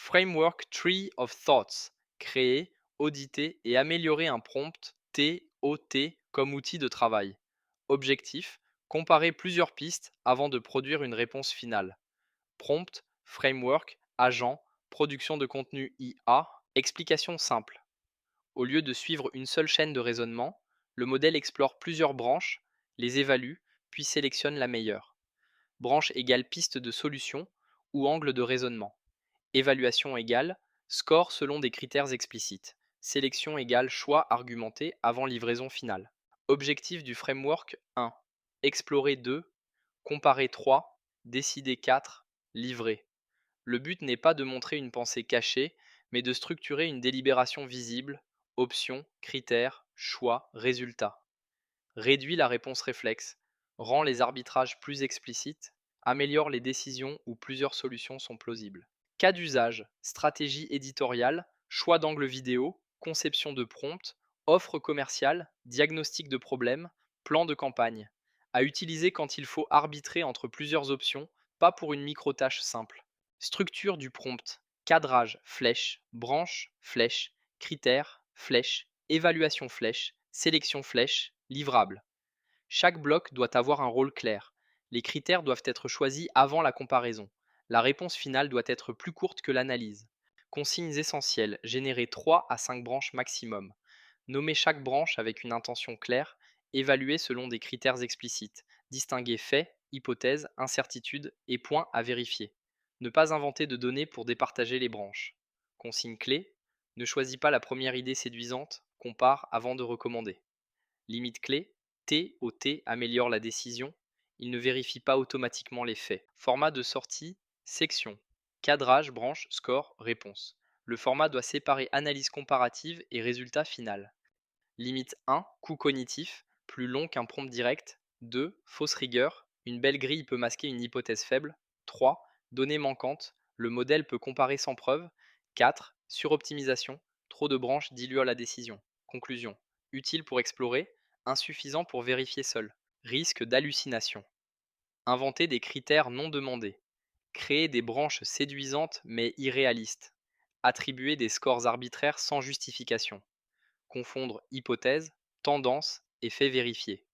Framework Tree of Thoughts. Créer, auditer et améliorer un prompt TOT comme outil de travail. Objectif, comparer plusieurs pistes avant de produire une réponse finale. Prompt, framework, agent, production de contenu IA. Explication simple. Au lieu de suivre une seule chaîne de raisonnement, le modèle explore plusieurs branches, les évalue, puis sélectionne la meilleure. Branche égale piste de solution ou angle de raisonnement. Évaluation égale score selon des critères explicites. Sélection égale choix argumenté avant livraison finale. Objectif du framework 1. Explorer 2, comparer 3, décider 4, livrer. Le but n'est pas de montrer une pensée cachée, mais de structurer une délibération visible, options, critères, choix, résultats. Réduit la réponse réflexe, rend les arbitrages plus explicites, améliore les décisions où plusieurs solutions sont plausibles. Cas d'usage, stratégie éditoriale, choix d'angle vidéo, conception de prompt, offre commerciale, diagnostic de problème, plan de campagne. À utiliser quand il faut arbitrer entre plusieurs options, pas pour une micro-tâche simple. Structure du prompt, cadrage, flèche, branche, flèche, critères, flèche, évaluation flèche, sélection flèche, livrable. Chaque bloc doit avoir un rôle clair. Les critères doivent être choisis avant la comparaison. La réponse finale doit être plus courte que l'analyse. Consignes essentielles, générer 3 à 5 branches maximum. Nommer chaque branche avec une intention claire, évaluer selon des critères explicites. Distinguer faits, hypothèses, incertitudes et points à vérifier. Ne pas inventer de données pour départager les branches. Consigne clé, ne choisis pas la première idée séduisante, compare avant de recommander. Limite clé, T au T améliore la décision, il ne vérifie pas automatiquement les faits. Format de sortie, section. Cadrage, branche, score, réponse. Le format doit séparer analyse comparative et résultat final. Limite 1, coût cognitif, plus long qu'un prompt direct. 2, fausse rigueur, une belle grille peut masquer une hypothèse faible. 3, données manquantes, le modèle peut comparer sans preuve. 4, suroptimisation, trop de branches diluent la décision. Conclusion, utile pour explorer, insuffisant pour vérifier seul. Risque d'hallucination. Inventer des critères non demandés. Créer des branches séduisantes mais irréalistes. Attribuer des scores arbitraires sans justification. Confondre hypothèse, tendance et fait vérifié.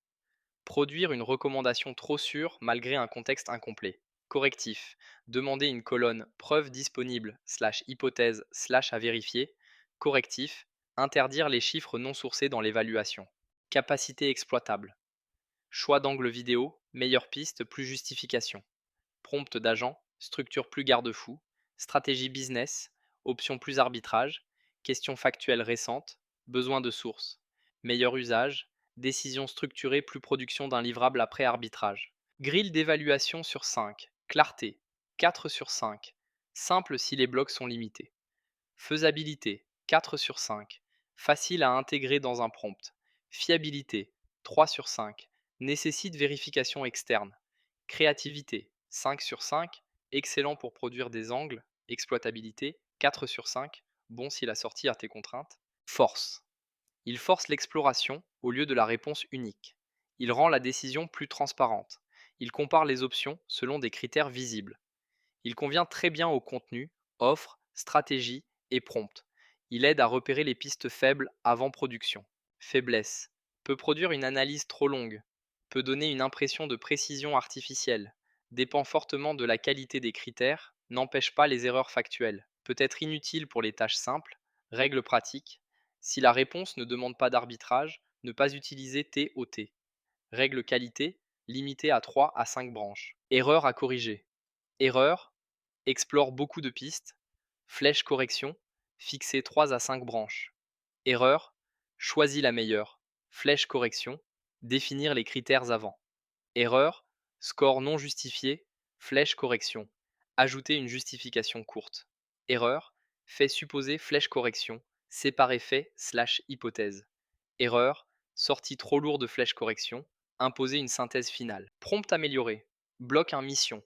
Produire une recommandation trop sûre malgré un contexte incomplet. Correctif. Demander une colonne preuve disponible hypothèse à vérifier. Correctif. Interdire les chiffres non sourcés dans l'évaluation. Capacité exploitable. Choix d'angle vidéo, meilleure piste, plus justification. Prompt d'agent, structure plus garde-fou. Stratégie business, option plus arbitrage. Question factuelle récente, besoin de source. Meilleur usage, décision structurée plus production d'un livrable après arbitrage. Grille d'évaluation sur 5, clarté, 4 sur 5. Simple si les blocs sont limités. Faisabilité, 4 sur 5. Facile à intégrer dans un prompt. Fiabilité, 3 sur 5. Nécessite vérification externe. Créativité, 5 sur 5. Excellent pour produire des angles. Exploitabilité, 4 sur 5. Bon si la sortie a tes contraintes. Force. Il force l'exploration au lieu de la réponse unique. Il rend la décision plus transparente. Il compare les options selon des critères visibles. Il convient très bien au contenu, offre, stratégie et prompt. Il aide à repérer les pistes faibles avant production. Faiblesse. Peut produire une analyse trop longue. Peut donner une impression de précision artificielle. Dépend fortement de la qualité des critères. N'empêche pas les erreurs factuelles. Peut être inutile pour les tâches simples. Règle pratique. Si la réponse ne demande pas d'arbitrage, ne pas utiliser TOT. Règle qualité, limitée à 3 à 5 branches. Erreur à corriger. Erreur, explore beaucoup de pistes. Flèche correction, fixer 3 à 5 branches. Erreur, choisis la meilleure. Flèche correction, définir les critères avant. Erreur, score non justifié. Flèche correction, ajouter une justification courte. Erreur, fait supposer flèche correction, séparer fait hypothèse. Erreur, sortie trop lourde de flèche correction, imposer une synthèse finale. Prompt amélioré, bloc un mission.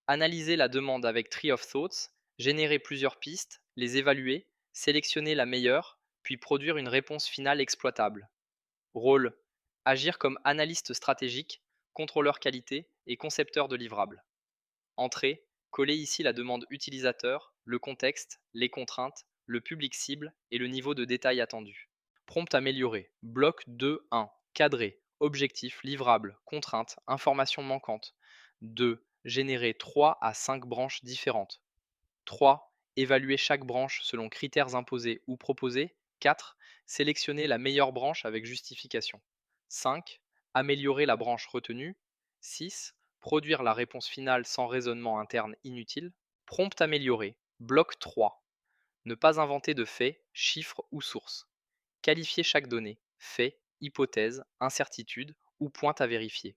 Analyser la demande avec Tree of Thoughts, générer plusieurs pistes, les évaluer, sélectionner la meilleure, puis produire une réponse finale exploitable. Rôle, agir comme analyste stratégique, contrôleur qualité et concepteur de livrables. Entrée, coller ici la demande utilisateur, le contexte, les contraintes, le public cible et le niveau de détail attendu. Prompt amélioré. Bloc 2.1. Cadré. Objectif, livrable, contrainte, information manquante. 2. Générer 3 à 5 branches différentes. 3. Évaluer chaque branche selon critères imposés ou proposés. 4. Sélectionner la meilleure branche avec justification. 5. Améliorer la branche retenue. 6. Produire la réponse finale sans raisonnement interne inutile. Prompt amélioré. Bloc 3. Ne pas inventer de faits, chiffres ou sources. Qualifier chaque donnée, fait, hypothèse, incertitude ou pointe à vérifier.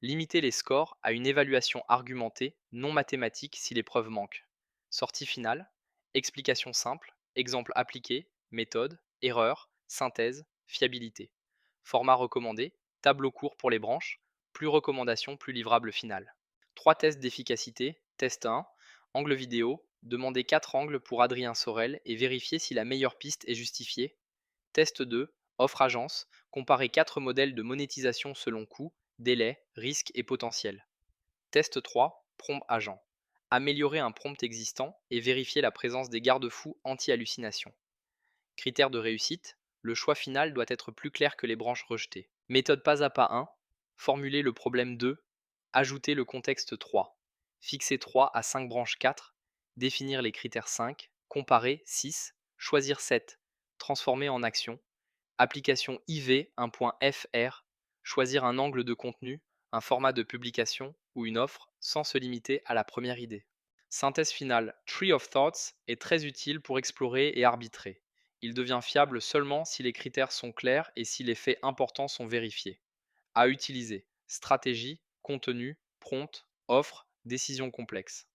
Limiter les scores à une évaluation argumentée, non mathématique si les preuves manquent. Sortie finale, explication simple, exemple appliqué, méthode, erreur, synthèse, fiabilité. Format recommandé, tableau court pour les branches, plus recommandation, plus livrable final. 3 tests d'efficacité, test 1, angle vidéo, demandez 4 angles pour Adrien Sorel et vérifier si la meilleure piste est justifiée. Test 2, offre agence, comparer 4 modèles de monétisation selon coût, délai, risque et potentiel. Test 3, prompt agent. Améliorer un prompt existant et vérifier la présence des garde-fous anti-hallucination. Critères de réussite, le choix final doit être plus clair que les branches rejetées. Méthode pas à pas 1, formuler le problème 2, ajouter le contexte 3, fixer 3 à 5 branches 4, définir les critères 5, comparer 6, choisir 7, transformer en action, application IV 1.fr, choisir un angle de contenu, un format de publication ou une offre sans se limiter à la première idée. Synthèse finale, Tree of Thoughts est très utile pour explorer et arbitrer. Il devient fiable seulement si les critères sont clairs et si les faits importants sont vérifiés. À utiliser, stratégie, contenu, prompt, offre, décision complexe.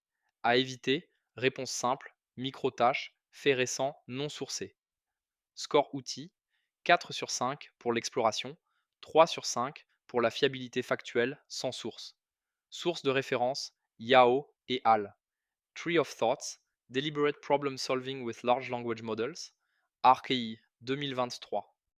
À éviter, réponse simple, micro-tâches, faits récents non sourcés. Score outil, 4 sur 5 pour l'exploration, 3 sur 5 pour la fiabilité factuelle sans source. Source de référence, Yao et Al. Tree of Thoughts, Deliberate Problem Solving with Large Language Models, ArcI 2023.